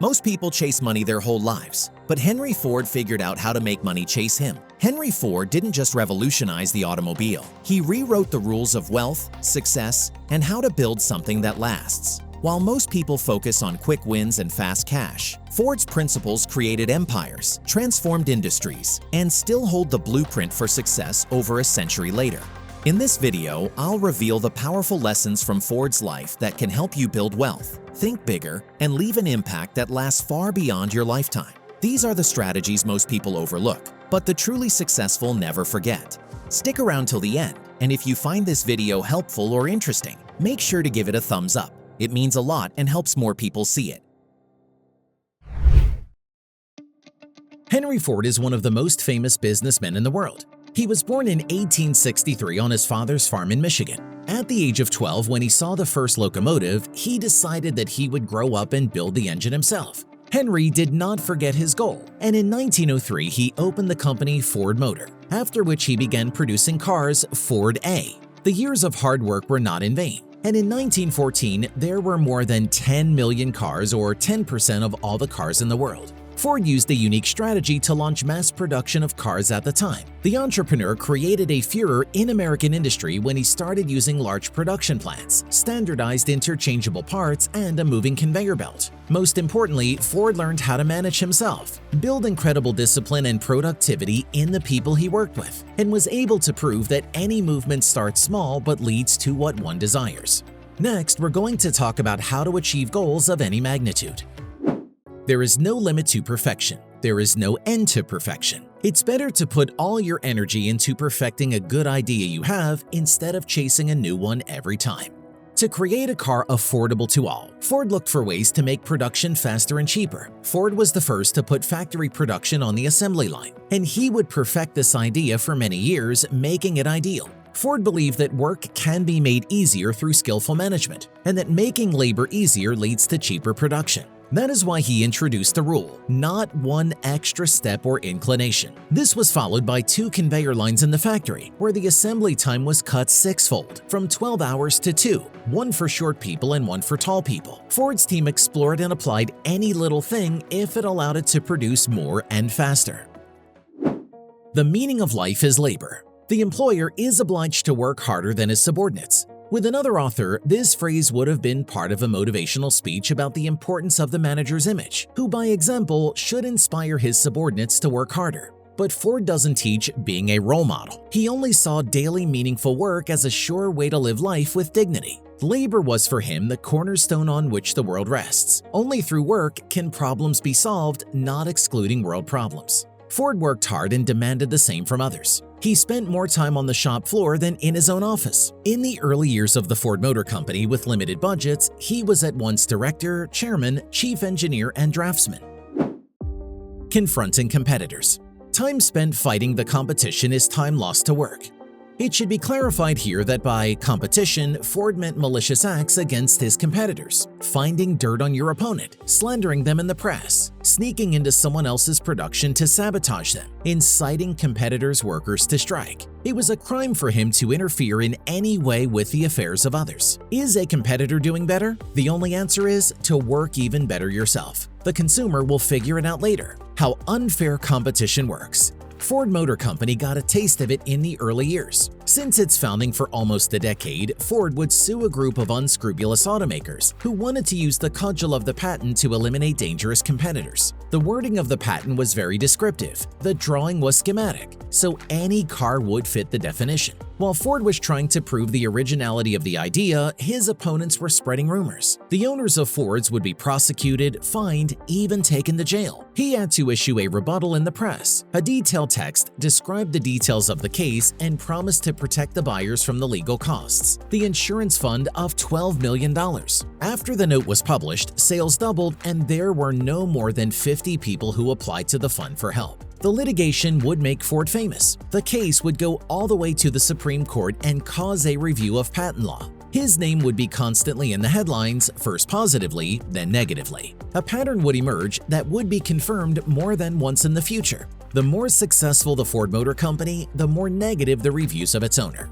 Most people chase money their whole lives, but Henry Ford figured out how to make money chase him. Henry Ford didn't just revolutionize the automobile. He rewrote the rules of wealth, success, and how to build something that lasts. While most people focus on quick wins and fast cash, Ford's principles created empires, transformed industries, and still hold the blueprint for success over a century later. In this video, I'll reveal the powerful lessons from Ford's life that can help you build wealth, think bigger, and leave an impact that lasts far beyond your lifetime. These are the strategies most people overlook, but the truly successful never forget. Stick around till the end, and if you find this video helpful or interesting, make sure to give it a thumbs up. It means a lot and helps more people see it. Henry Ford is one of the most famous businessmen in the world. He was born in 1863 on his father's farm in Michigan. At the age of 12, when he saw the first locomotive, he decided that he would grow up and build the engine himself. Henry did not forget his goal, and in 1903 he opened the company Ford Motor, after which he began producing cars Ford A. The years of hard work were not in vain, and in 1914 there were more than 10 million cars, or 10% of all the cars in the world. Ford used a unique strategy to launch mass production of cars at the time. The entrepreneur created a furor in American industry when he started using large production plants, standardized interchangeable parts, and a moving conveyor belt. Most importantly, Ford learned how to manage himself, build incredible discipline and productivity in the people he worked with, and was able to prove that any movement starts small but leads to what one desires. Next, we're going to talk about how to achieve goals of any magnitude. There is no limit to perfection. There is no end to perfection. It's better to put all your energy into perfecting a good idea you have instead of chasing a new one every time. To create a car affordable to all, Ford looked for ways to make production faster and cheaper. Ford was the first to put factory production on the assembly line, and he would perfect this idea for many years, making it ideal. Ford believed that work can be made easier through skillful management, and that making labor easier leads to cheaper production. That is why he introduced the rule, not one extra step or inclination. This was followed by 2 conveyor lines in the factory, where the assembly time was cut 6-fold, from 12 hours to 2, one for short people and one for tall people. Ford's team explored and applied any little thing if it allowed it to produce more and faster. The meaning of life is labor. The employer is obliged to work harder than his subordinates. With another author, this phrase would have been part of a motivational speech about the importance of the manager's image, who by example should inspire his subordinates to work harder. But Ford doesn't teach being a role model. He only saw daily meaningful work as a sure way to live life with dignity. Labor was for him the cornerstone on which the world rests. Only through work can problems be solved, not excluding world problems. Ford worked hard and demanded the same from others. He spent more time on the shop floor than in his own office. In the early years of the Ford Motor Company with limited budgets, he was at once director, chairman, chief engineer, and draftsman. Confronting competitors. Time spent fighting the competition is time lost to work. It should be clarified here that by competition, Ford meant malicious acts against his competitors, finding dirt on your opponent, slandering them in the press, sneaking into someone else's production to sabotage them, inciting competitors' workers to strike. It was a crime for him to interfere in any way with the affairs of others. Is a competitor doing better? The only answer is to work even better yourself. The consumer will figure it out later. How unfair competition works. Ford Motor Company got a taste of it in the early years. Since its founding for almost a decade, Ford would sue a group of unscrupulous automakers who wanted to use the cudgel of the patent to eliminate dangerous competitors. The wording of the patent was very descriptive. The drawing was schematic, so any car would fit the definition. While Ford was trying to prove the originality of the idea, his opponents were spreading rumors. The owners of Fords would be prosecuted, fined, even taken to jail. He had to issue a rebuttal in the press. A detailed text described the details of the case and promised to protect the buyers from the legal costs. The insurance fund of $12 million. After the note was published, sales doubled, and there were no more than 50 people who applied to the fund for help. The litigation would make Ford famous. The case would go all the way to the Supreme Court and cause a review of patent law. His name would be constantly in the headlines, first positively, then negatively. A pattern would emerge that would be confirmed more than once in the future. The more successful the Ford Motor Company, the more negative the reviews of its owner.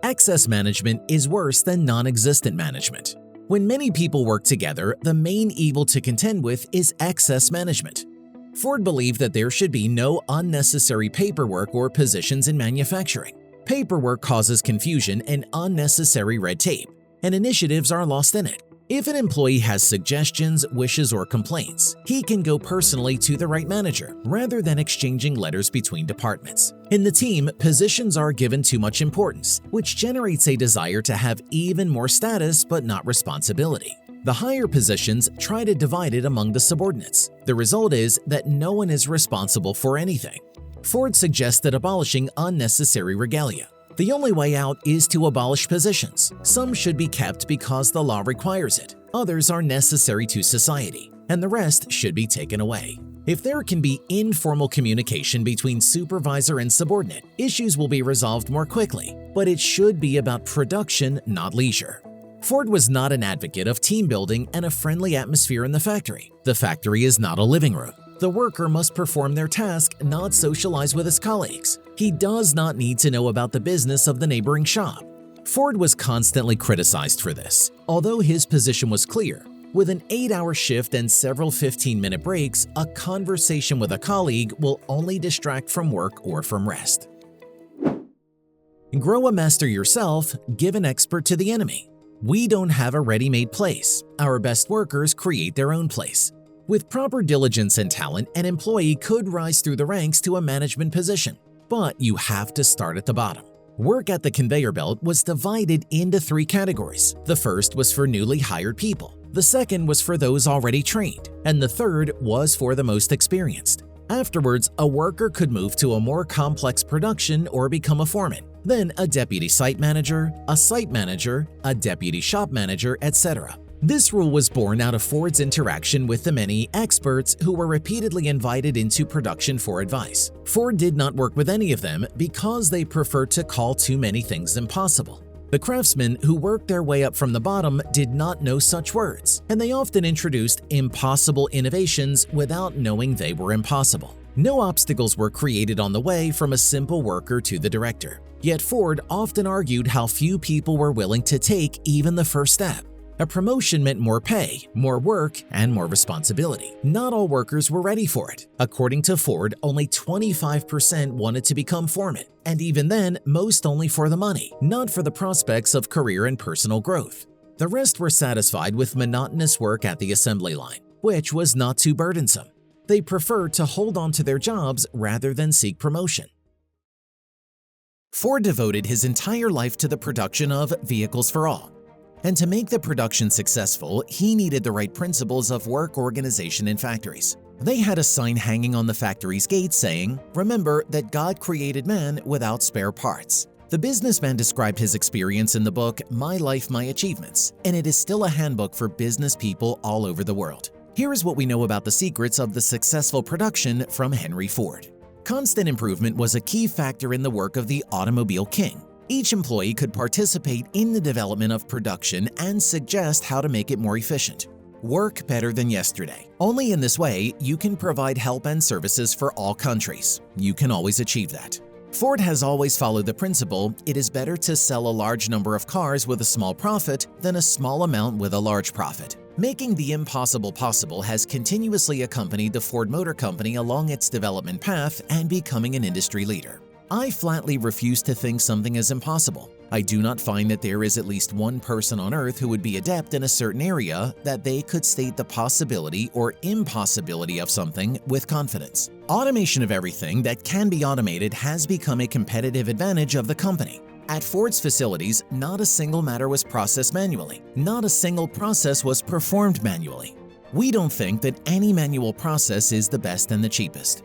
Excess management is worse than non-existent management. When many people work together, the main evil to contend with is excess management. Ford believed that there should be no unnecessary paperwork or positions in manufacturing. Paperwork causes confusion and unnecessary red tape, and initiatives are lost in it. If an employee has suggestions, wishes, or complaints, he can go personally to the right manager rather than exchanging letters between departments. In the team, positions are given too much importance, which generates a desire to have even more status but not responsibility. The higher positions try to divide it among the subordinates. The result is that no one is responsible for anything. Ford suggested abolishing unnecessary regalia. The only way out is to abolish positions. Some should be kept because the law requires it. Others are necessary to society, and the rest should be taken away. If there can be informal communication between supervisor and subordinate, issues will be resolved more quickly, but it should be about production, not leisure. Ford was not an advocate of team building and a friendly atmosphere in the factory. The factory is not a living room. The worker must perform their task, not socialize with his colleagues. He does not need to know about the business of the neighboring shop. Ford was constantly criticized for this, although his position was clear. With an 8-hour shift and several 15-minute breaks, a conversation with a colleague will only distract from work or from rest. Grow a master yourself, give an expert to the enemy. We don't have a ready-made place. Our best workers create their own place. With proper diligence and talent, an employee could rise through the ranks to a management position, but you have to start at the bottom. Work at the conveyor belt was divided into 3 categories. The first was for newly hired people, the second was for those already trained, and the third was for the most experienced. Afterwards, a worker could move to a more complex production or become a foreman, then a deputy site manager, a deputy shop manager, etc. This rule was born out of Ford's interaction with the many experts who were repeatedly invited into production for advice. Ford did not work with any of them because they preferred to call too many things impossible. The craftsmen who worked their way up from the bottom did not know such words, and they often introduced impossible innovations without knowing they were impossible. No obstacles were created on the way from a simple worker to the director. Yet Ford often argued how few people were willing to take even the first step. A promotion meant more pay, more work, and more responsibility. Not all workers were ready for it. According to Ford, only 25% wanted to become foreman, and even then, most only for the money, not for the prospects of career and personal growth. The rest were satisfied with monotonous work at the assembly line, which was not too burdensome. They preferred to hold on to their jobs rather than seek promotion. Ford devoted his entire life to the production of vehicles for all. And to make the production successful, he needed the right principles of work organization in factories. They had a sign hanging on the factory's gate saying, "Remember that God created man without spare parts." The businessman described his experience in the book My Life, My Achievements, and it is still a handbook for business people all over the world. Here is what we know about the secrets of the successful production from Henry Ford. Constant improvement was a key factor in the work of the automobile king. Each employee could participate in the development of production and suggest how to make it more efficient. Work better than yesterday. Only in this way you can provide help and services for all countries. You can always achieve that. Ford has always followed the principle, it is better to sell a large number of cars with a small profit than a small amount with a large profit. Making the impossible possible has continuously accompanied the Ford Motor Company along its development path and becoming an industry leader. I flatly refuse to think something is impossible. I do not find that there is at least one person on earth who would be adept in a certain area that they could state the possibility or impossibility of something with confidence. Automation of everything that can be automated has become a competitive advantage of the company. At Ford's facilities, not a single matter was processed manually. Not a single process was performed manually. We don't think that any manual process is the best and the cheapest.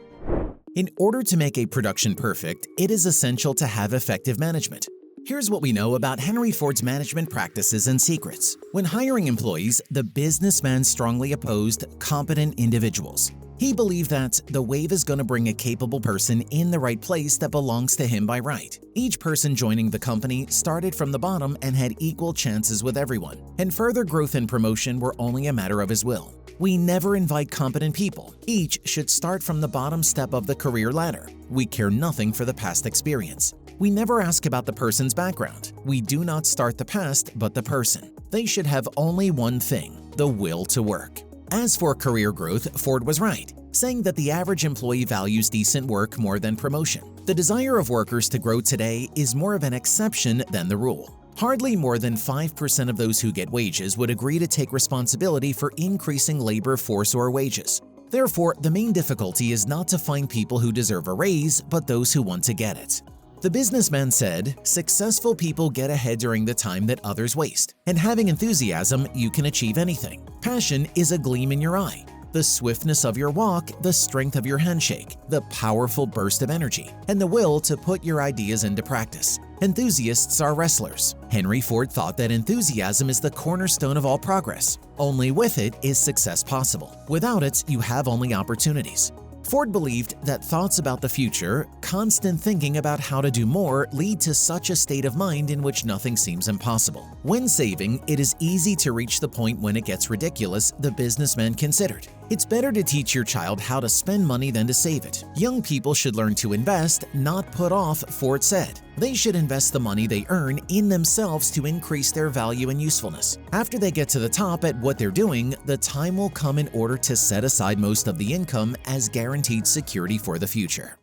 In order to make a production perfect, it is essential to have effective management. Here's what we know about Henry Ford's management practices and secrets. When hiring employees, the businessman strongly opposed competent individuals. He believed that the wave is going to bring a capable person in the right place that belongs to him by right. Each person joining the company started from the bottom and had equal chances with everyone, and further growth and promotion were only a matter of his will. We never invite competent people. Each should start from the bottom step of the career ladder. We care nothing for the past experience. We never ask about the person's background. We do not start the past, but the person. They should have only one thing: the will to work. As for career growth, Ford was right, saying that the average employee values decent work more than promotion. The desire of workers to grow today is more of an exception than the rule. Hardly more than 5% of those who get wages would agree to take responsibility for increasing labor force or wages. Therefore, the main difficulty is not to find people who deserve a raise, but those who want to get it. The businessman said, "Successful people get ahead during the time that others waste. And having enthusiasm, you can achieve anything. Passion is a gleam in your eye, the swiftness of your walk, the strength of your handshake, the powerful burst of energy, and the will to put your ideas into practice. Enthusiasts are wrestlers." Henry Ford thought that enthusiasm is the cornerstone of all progress. Only with it is success possible. Without it, you have only opportunities. Ford believed that thoughts about the future, constant thinking about how to do more, lead to such a state of mind in which nothing seems impossible. When saving, it is easy to reach the point when it gets ridiculous, the businessman considered. It's better to teach your child how to spend money than to save it. Young people should learn to invest, not put off, Ford said. They should invest the money they earn in themselves to increase their value and usefulness. After they get to the top at what they're doing, the time will come in order to set aside most of the income as guaranteed security for the future.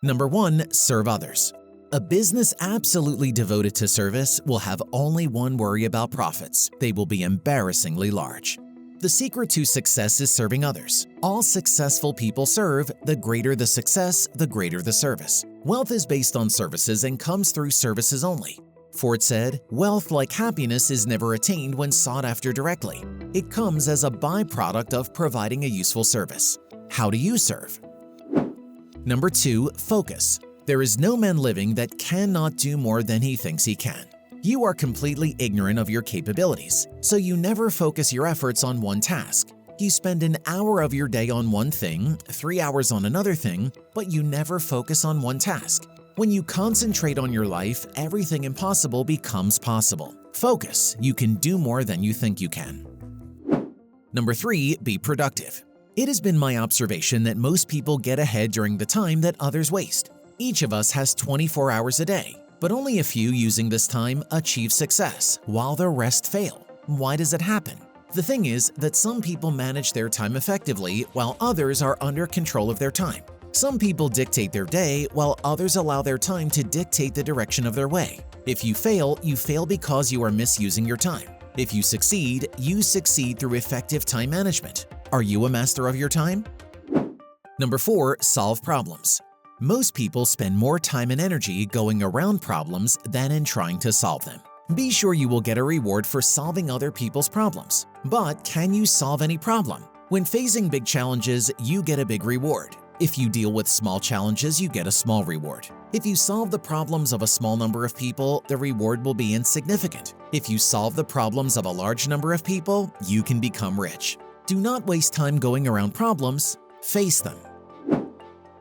Number 1. Serve others. A business absolutely devoted to service will have only one worry about profits: they will be embarrassingly large. The secret to success is serving others. All successful people serve. The greater the success, the greater the service. Wealth is based on services and comes through services only. Ford said, "Wealth, like happiness, is never attained when sought after directly. It comes as a byproduct of providing a useful service." How do you serve? Number 2. Focus. There is no man living that cannot do more than he thinks he can. You are completely ignorant of your capabilities, so you never focus your efforts on one task. You spend an hour of your day on one thing, 3 hours on another thing, but you never focus on one task. When you concentrate on your life, everything impossible becomes possible. Focus. You can do more than you think you can. Number 3. Be productive. It has been my observation that most people get ahead during the time that others waste. Each of us has 24 hours a day, but only a few using this time achieve success, while the rest fail. Why does it happen? The thing is that some people manage their time effectively, while others are under control of their time. Some people dictate their day, while others allow their time to dictate the direction of their way. If you fail because you are misusing your time. If you succeed through effective time management. Are you a master of your time? Number 4. Solve problems. Most people spend more time and energy going around problems than in trying to solve them. Be sure you will get a reward for solving other people's problems. But can you solve any problem? When facing big challenges, you get a big reward. If you deal with small challenges, you get a small reward. If you solve the problems of a small number of people, the reward will be insignificant. If you solve the problems of a large number of people, you can become rich. Do not waste time going around problems, face them.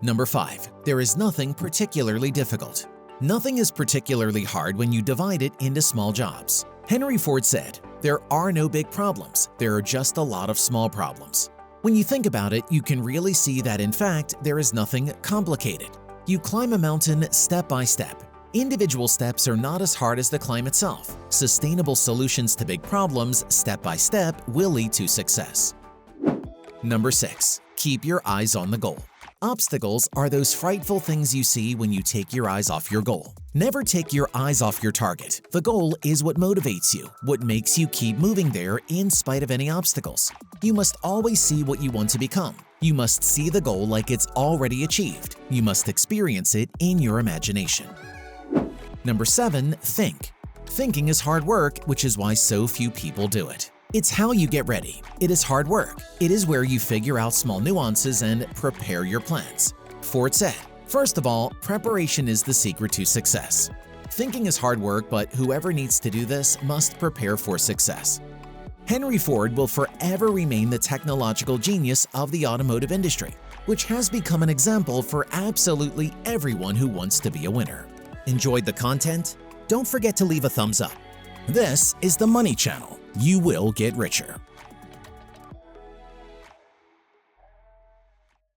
Number 5. There is nothing particularly difficult. Nothing is particularly hard when you divide it into small jobs. Henry Ford said, "There are no big problems, there are just a lot of small problems." When you think about it, you can really see that in fact, there is nothing complicated. You climb a mountain step by step. Individual steps are not as hard as the climb itself. Sustainable solutions to big problems, step by step, will lead to success. Number 6. Keep your eyes on the goal. Obstacles are those frightful things you see when you take your eyes off your goal. Never take your eyes off your target. The goal is what motivates you, what makes you keep moving there in spite of any obstacles. You must always see what you want to become. You must see the goal like it's already achieved. You must experience it in your imagination. Number 7. Think. Thinking is hard work, which is why so few people do it. It's how you get ready. It is hard work. It is where you figure out small nuances and prepare your plans. Ford said, "First of all, preparation is the secret to success." Thinking is hard work, but whoever needs to do this must prepare for success. Henry Ford will forever remain the technological genius of the automotive industry, which has become an example for absolutely everyone who wants to be a winner. Enjoyed the content? Don't forget to leave a thumbs up. This is the Money Channel. You will get richer.